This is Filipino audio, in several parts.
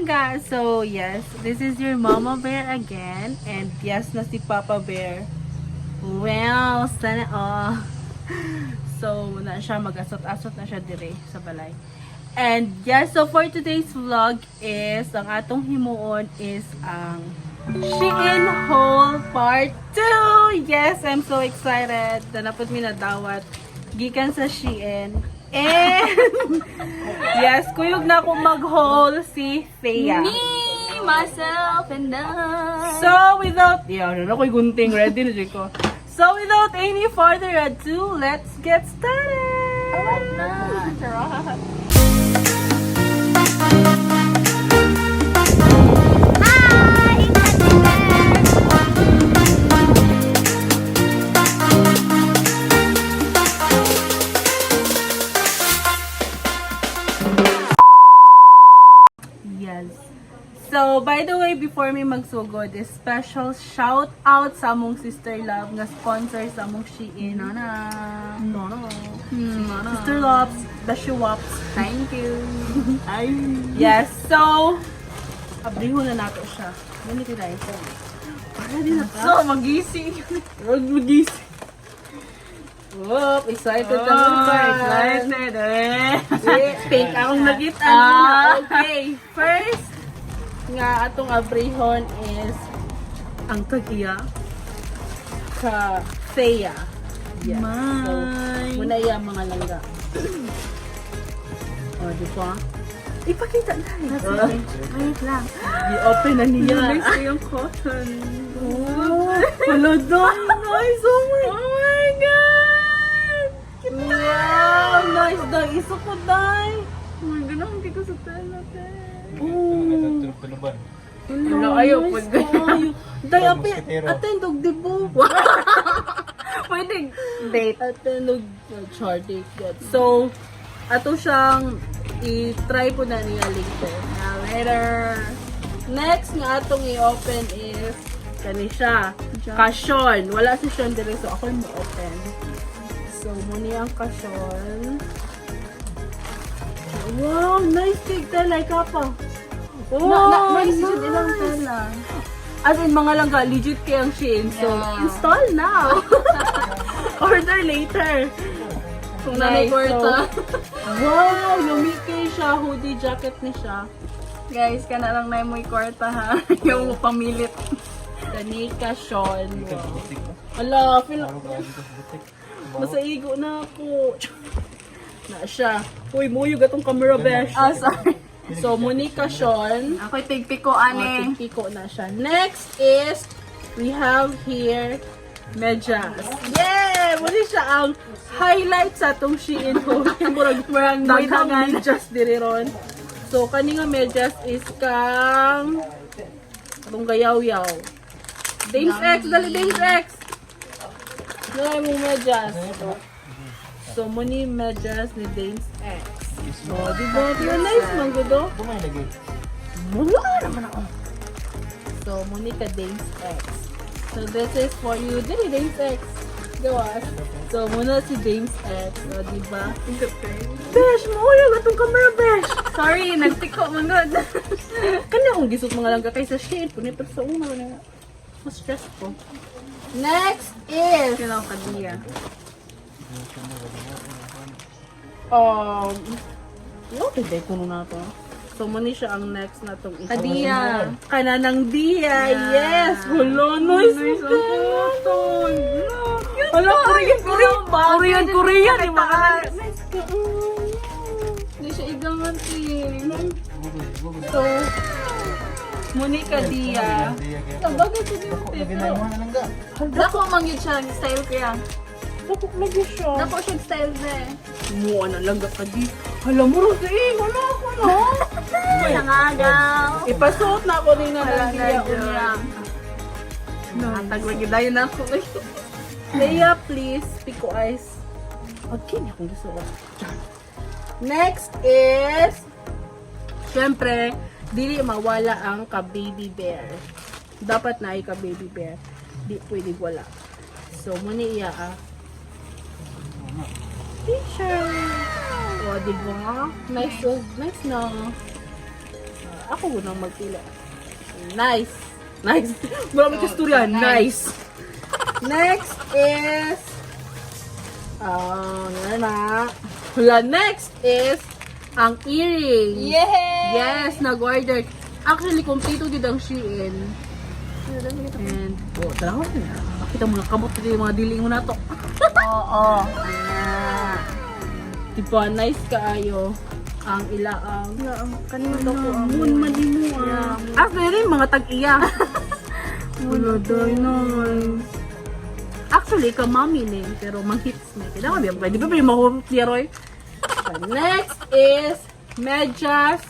Langga. So yes, this is your Mama Bear again. And yes na si Papa Bear. Well, sana all. So na siya mag-asot-asot na siya dire sa balay. And yes, so for today's vlog is ang atong himuon is ang Shein haul part 2. Yes, I'm so excited. Napot mi na dawat gikan sa Shein. And yes, kuyog na akong mag-haul si Thea. Me, myself, and I. So without, ano ako'y gunting, ready na dyan ko. So without any further ado, let's get started! Alright na. Charot. Yes. So, by the way, before me magsugod, is special shout out sa among sister love na sponsor sa among Shein. Nana. Sister loves, the Showops. Thank you. Ay. Yes, so abriho na nato siya. Dali ko dahil so. Para din na So, magising. Mag-gising. Whoop, excited na ba? Excited eh. Fake akong nakita. Okay, first nga atong abrihon is ang tagiya ka Thea. Yes. So, muna iya mga langga. O, di ba? Ipakita na. Wait lang. I-open na niya. Nice yung cotton. Oh, hello doon. Nice. Oh my God. Wow, nice daw. Iso ko daw. Oh my God, hindi ko sa tela. Hello, ayaw po. Dahil api, atendog di bo. Pwede date. Atendog charting. So, ato siyang i-try po na niya later. Next nga atong i-open is kani siya. Kasyon. Wala si Sean dire, so ako mo open. So, muna yung kasyon. Wow, nice cake tela. Ika pa. Oh, Nice yun ilang tela. As in, mga langga, legit kay ang Shein. So, Yeah. install now. Order later. Kung nanay kwarta. Wow, lumikay siya. Hoodie jacket ni siya. Guys, kana lang na yung kwarta ha. Yung pamilit. Kanika Sean. Wow. Ala, feel masaigo na ako. Na siya. Uy, muyog atong camera besh. Sorry. So, Monica Sean. Ako'y tigpiko, ane. Piko na siya. Next is, we have here, medyas. Yay! Muli siya ang highlight sa itong Shein ko. Murang daghang medyas diri ron. So, kani nga medyas is kang itong gayaw-yaw. Dames X! Dali Dames X! Ngayon mong medyas. So, muni medyas ni Dames X. So, diba? Diba nice man gudo? Wala naman ako. So, Monica Dames X. So, this is for you. Dili, Dames X. Gawas. So, muna si Dames X. So, diba? Besh, mahuyag atong camera, Besh. Sorry, nagtiko manod. Kanya akong gisot mga langga kaysa shade. Punito sa una na. Mas stress ko. Next is... Kailangan ka diya. Today ko na to. So, muna siya ang next na itong isa. Kadiya. Kananang Dia. Yes. Hello, nice. Hello, Korean. Korean. Nice ka. Hindi siya igangan eh. So, Monica Dia. Ang bagay ko din. Dako mangyod siya, style ko yan. Tapos lagi siya. Dako siya style na eh. Mua na lang ka di. Hala mo rin eh. Wala ako na. Nangagaw. Ipasuot na ako rin na lang Dia. Tagwagi dayo na ako. Leia, please. Pico eyes. Okay, niya kung gusto. Next is, syempre, dili mawala ang ka-baby bear. Dapat na ay ka-baby bear. Di pwede wala. So, muni iya t-shirt. O, di ba? Nice, nice na. Ako unang magpila. Nice. Nice. Marami ka istorya. Nice. Next is next is ang earring. Yay! Yes, nag-order. Actually, kompleto gid ang Shein. And, dalawa na. Kita mga kamot dito, yung mga diling mo na to. Oo. Tipo, nice kaayo ang ilaang. Kanino daw po ang Moon man mo Actually, mga tag-iya. Wala daw, nice. Actually, kamami ni, pero mang-hits na. Kailangan ba? Di ba yung mahurot niya, Roy? Next is medyas.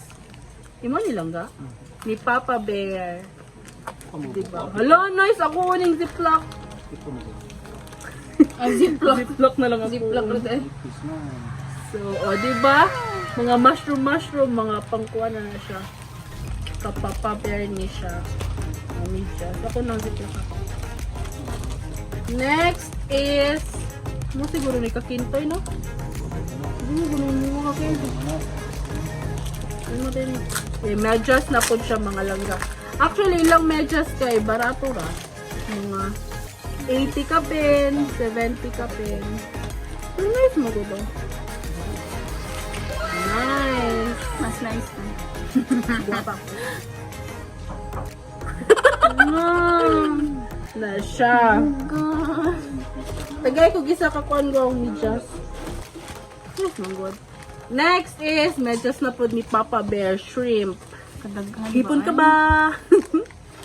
Imo nilang ga? Ni Papa Bear. Diba? Hello, nice! Ako uning ziplock. Ang ziplock. Ziplock na lang ako. Ziplock na tayo. So, diba? Mga mushroom, mga pangkuha na siya. Kapapa Bear ni siya. Medyas. Ako nang ziplock ako. Next is mo siguro ni kakintoy, no? Siguro mo kakintoy. Ano din? Medyas na po siya mga langga. Actually, ilang medyas kay barato ra. Mga 80 ka pin, 70 ka pin. So, nice mo gulo. Nice. Mas nice na. Guwapa ko. Na siya. Tagay ko gisa kakuan ko ang medyas. Yes, man good. Next is medyas na po ni Papa Bear shrimp. Kadaghan Hipon ka ba?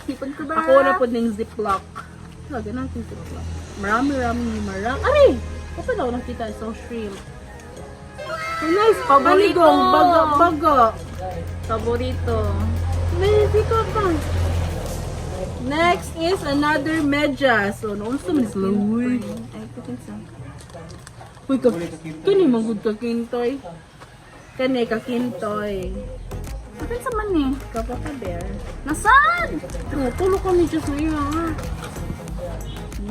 Hipon ka ba? Ako na po ng ziplock. Lagyan natin ziplock. Marami. Aray! Ako pa daw nakita isang shrimp. So nice. Paborito. Baga. Paborito. Nice ka pa. Next is another medyas. So, noon sa mga slowy. Ay, putin sa. Uy, kani magud ka kintoy. Kani ka kintoy. Putin sa man eh. Kapapa Bear. Nasaan? Tulo ka medyas na yun, ha?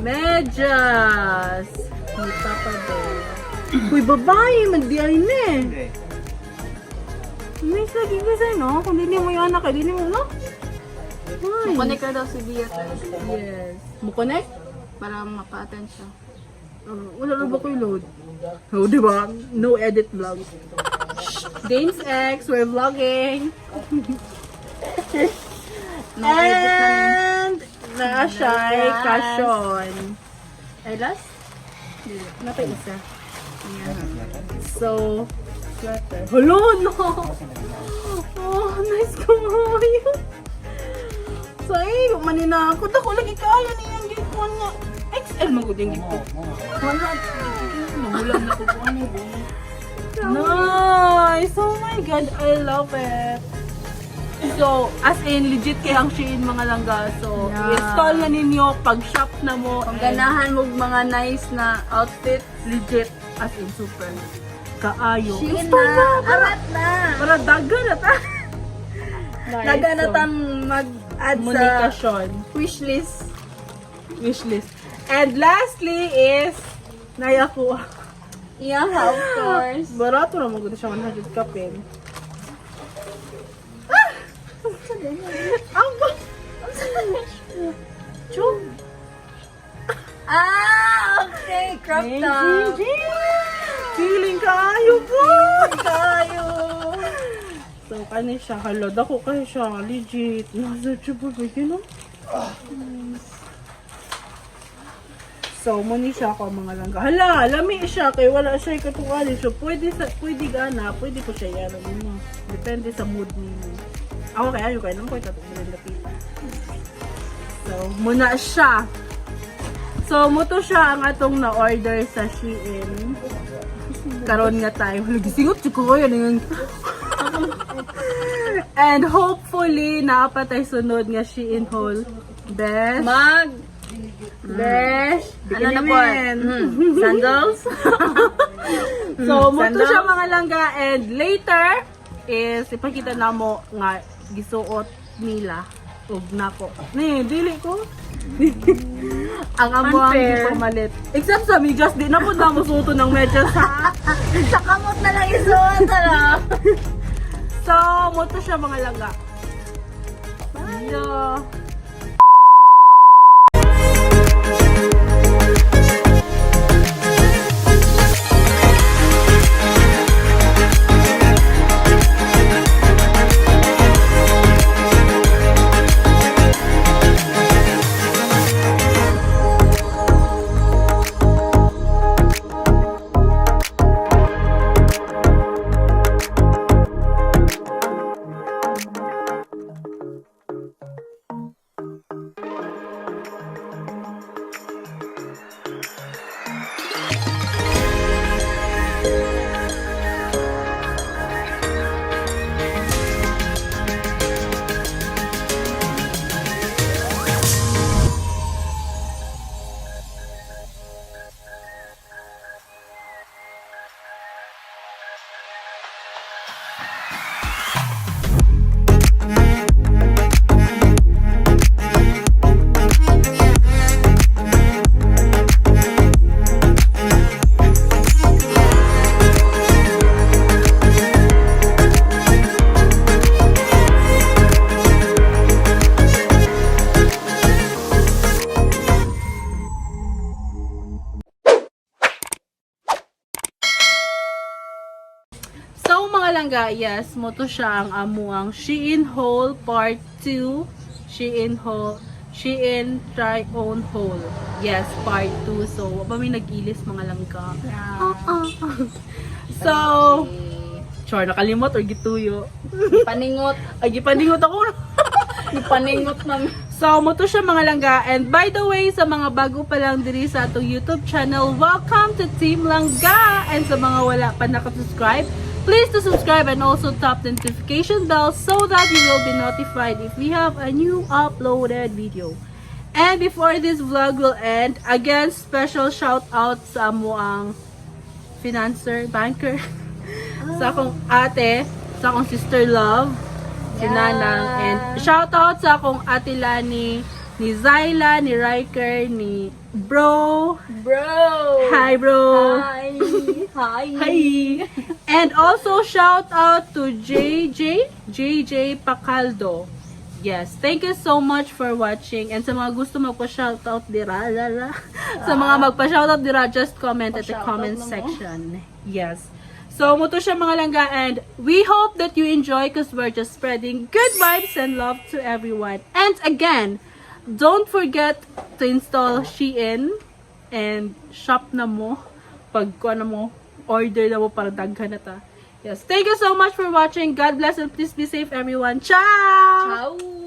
Medyas. Ni Papa Bear. Uy, babae, magdiay na eh. Nice lagi ka sa'yo, no? Kung dili mo yung anak, dili mo, no? Nice. Connect ka daw si Dia. Yes. Mo connect? Para mapa-attend siya. Wala na ba ko load? Oh, di ba? No edit vlog. Dane's X, we're vlogging. No edit na yun. And na siya ay kasyon. Ay last? Napa isa. So, sweater. Hello, no! Oh, nice kumayo. So, manina ako. Dako lagi kaya niyang gikuan niya. XL magod yung gikuan. Wala. Namulan na ko po ano. Nice! Oh my God, I love it. So, as in, legit kay ang Shein mga langga. So, Yeah. install na ninyo pag shop na mo. Kung and ganahan mo mga nice na outfit, legit, as in, super. Kaayo. Shein Install na, arat na. Para dagan na ta. Naga na tang mag-add sa Communication. wishlist. Wishlist. And lastly is, naya ko. Yeah, of course. Barato na maganda siya 100 kapin. Ang ba? Chum. Okay. Crop top. Feeling kaayo po. Tayo. So, kani siya. Halod ako kayo siya. Legit. Nasa chubo ba yun, no? So, muni siya ako mga langga. Hala, lami siya. Kaya wala siya ikatuwali. So, pwede gana. Pwede ko siya yan. Depende sa mood niyo. Ako kaya yung kaya nang ko itatapilin lapita. So, muna siya. So, muto siya ang atong na-order sa Shein. Karon nga tayo. Lagisingot ko yan yung... And hopefully, naapatay sunod nga Shein haul. Best. Besh. Ano na po? Sandals? So, muto siya mga langga. And later, is ipakita na mo nga gisuot nila. Ug nako. Ni, dili ko. Ang amo ang Unfair. pamalit. Except sa medyas, di na po na mo suto ng medyas ha. Sa kamot na lang isuot, ano? So, muto siya mga langga. Yeah. So mga langga, yes, mo to siya ang amuang Shein haul part 2. Shein try on haul. Yes, part 2. So, wapa may nag-ilis mga langga. So, sure, nakalimot or gituyo. Paningot. Ay, gipaningot ako. Paningot namin. So, mo to siya mga langga. And by the way, sa mga bago pa lang diri sa atong YouTube channel, welcome to Team Langga! And sa mga wala pa nakasubscribe, please to subscribe and also tap the notification bell so that you will be notified if we have a new uploaded video. And before this vlog will end, again, special shout out sa amuang financer, banker, sa akong ate, sa akong sister love, si Nanang, and shout out sa akong ate Lani, ni Zyla, ni Riker, ni Bro. Hi, bro. Hi. Hi. And also shout out to JJ Pacaldo. Yes, thank you so much for watching. And sa mga gusto magpa-shout out dira, sa mga magpa-shout out dira, just comment at the comment section. Yes. So, mo to siya mga langga, and we hope that you enjoy because we're just spreading good vibes and love to everyone. And again, don't forget to install Shein and shop na mo pag ano mo, order na mo para daghan na ta. Yes, thank you so much for watching. God bless and please be safe everyone. Ciao! Ciao.